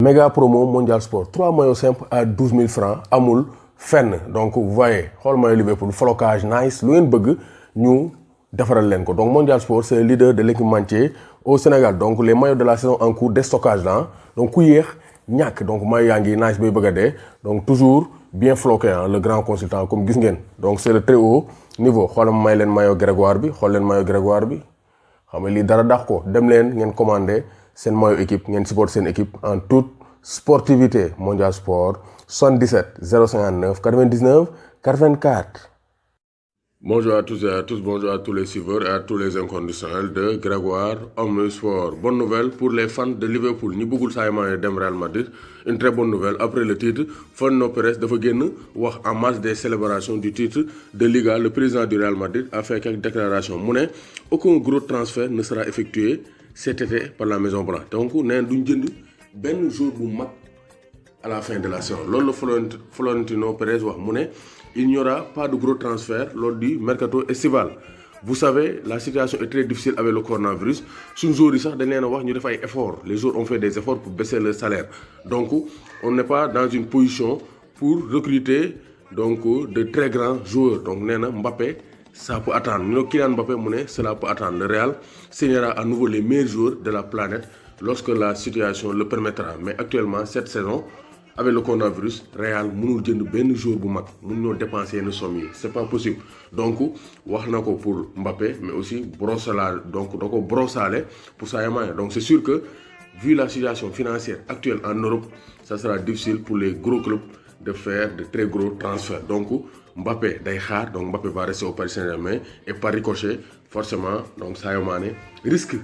Méga promo Mondial Sport 3 maillots simples à 12 000 francs amul fenn donc vous voyez xool maillot Liverpool flocage nice lu ngeen bëgg ñu defaral leen ko donc Mondial Sport c'est le leader de l'équipementier au Sénégal donc les maillots de la saison en cours déstockage là donc ku yéex ñàkk donc maillot yaa ngi nice bay bëgg a dee donc toujours bien floqué le grand consultant comme gis ngeen donc c'est le très haut niveau xoolal may leen maillot Grégoire bi xool leen maillot Grégoire bi xam nga lii dara dax ko dem leen ngeen commandé seen maillot équipe ngeen support seen équipe en toute sportivité. Mondial Sport 77 059 99 84. Bonjour à tous et à tous, bonjour à tous les suiveurs et à tous les inconditionnels de Grégoire Omnisport. Bonne nouvelle pour les fans de Liverpool ñi bëggul Sadio Mané dem Real Madrid. Une très bonne nouvelle après le titre Florentino Pérez dafa génn wax en marge des célébrations du titre de Liga. Le président du Real Madrid a fait quelques déclarations mu ne aucun gros transfert ne sera effectué cet été par la Maison Blanche donc neen duñ jënd benn jour bu mag à la fin de la saison loolu la Florentino Pérez wax mu ne il n'y aura pas de gros transfert lors du mercato estival. Vous savez la situation est très difficile avec le coronavirus suñu joueurs yi sax dañ leen a wax ñu def ay efforts les joueurs ont fait des efforts pour baisser leur salaire donc on n'est pas dans une position pour recruter donc de très grands joueurs donc nee na Mbappé ça peut attendre ñu ne Kylian Mbappé mu ne cela peut attendre. Le Real signera à nouveau les meilleurs joueurs de la planète lorsque la situation le permettra mais actuellement cette saison avec le coronavirus Real mënul jënd benn joueur bu mag mënuñoo dépenser yenn somme yi c'est pas possible donc wax na ko pour Mbappé mais aussi brossala donc da ko brossaale pour Sadio Mané donc c'est sûr que vu la situation financière actuelle en Europe ça sera difficile pour les gros clubs de faire de très gros transferts donc Mbappé day xaar donc Mbappé va rester au Paris Saint-Germain et par ricochet forcément donc Sadio Mané risque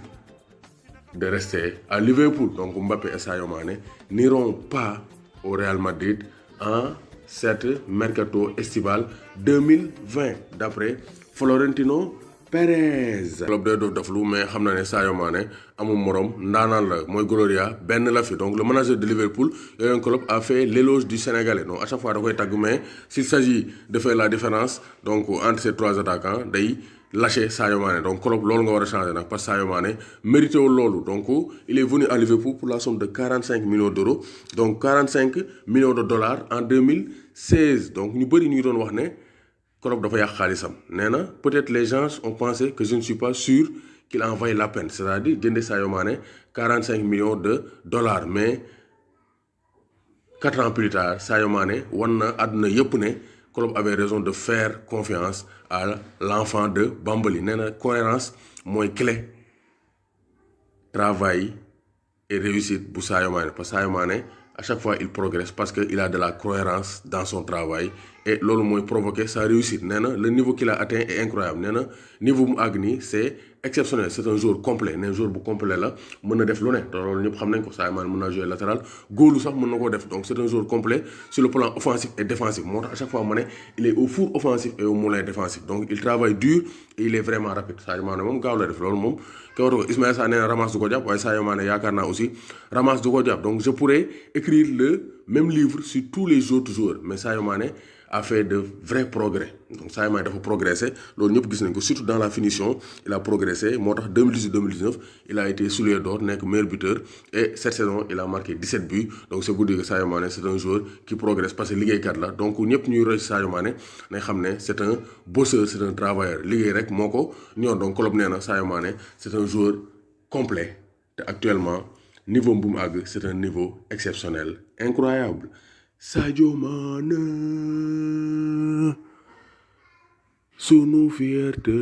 de rester à Liverpool donc Mbappé et Sadio Mané n'iront pas au Real Madrid en cette mercato estival 2020 d'après Florentino Pérez. club day dof lu mais xam na ne Sadio Mané amul morom ndaanaan la mooy Gloria benn la fi donc le manager de Liverpool Jürgen Klopp a fait l'éloge du Sénégalais donc à chaque fois da koy tàgg mais s'il s'agit de faire la différence donc entre ces trois attaquants day lâché Sadio Mané donc Klopp loolu nga war a changer nag parce que Sadio Mané mérité wul loolu donc il est venu à Liverpool pour la somme de 45 millions d'euros donc 45 millions de dollars en 2016 donc ñu bëri ñu ngi doon wax ne Klopp dafa yàq xaalisam nee na peut-être les gens ont pensé que je ne suis pas sûr qu'il en vaille la peine c'est-à-dire jënde Sadio Mané 45 millions de dollars mais 4 ans plus tard Sadio Mané wan na àdduna yëpp ne Klopp avait raison de faire confiance à l'enfant de Bambali nee na cohérence mooy clé travail et réussite bu Sadio Mané parce que Sadio Mané à chaque fois il progresse parce que il a de la cohérence dans son travail et loolu mooy provoquer sa réussite nee na le niveau qu'il a atteint est incroyable nee na niveau mu àgg nii c'est exceptionnel c'est un joueur complet nee na joueur bu complet la mën na def lu ne te loolu ñëpp xam nañ ko Sadio Mané mën na jouer latéral góolu sax mën na koo def donc c'est un joueur complet sur le plan offensif et défensif moo tax à chaque fois ma ne il est au four offensif et au moulin défensif donc il travaille dur et il est vraiment rapide Sadio Mané moom gaaw la def loolu moom ka war ko Ismaïla Sarr nee na ramasse du ko jàpp waaye Sadio Mané yaakaar naa aussi ramasse du ko jàpp donc je pourrais écrire le même livre sur tous les autres joueurs mais Sadio Mané a fait de vrais progrès donc Sadio Mané dafa progressé loolu ñëpp gis nañ ko surtout dans la finition il a progressé moo tax 2018-2019 il a été soulier d'or nekk meilleur buteur et cette saison il a marqué 17 buts donc c'est pour dire que Sadio Mané c'est un joueur qui progresse parce que liggéeykat la donc ñëpp ñuy roy Sadio Mané nañ xam ne c'est un bosseur c'est un travailleur liggéey rek moo ko ñor donc Klopp nee na Sadio Mané c'est un joueur complet te actuellement niveau bu mu àgg c'est un niveau exceptionnel incroyable Sadio Mané sunu fierté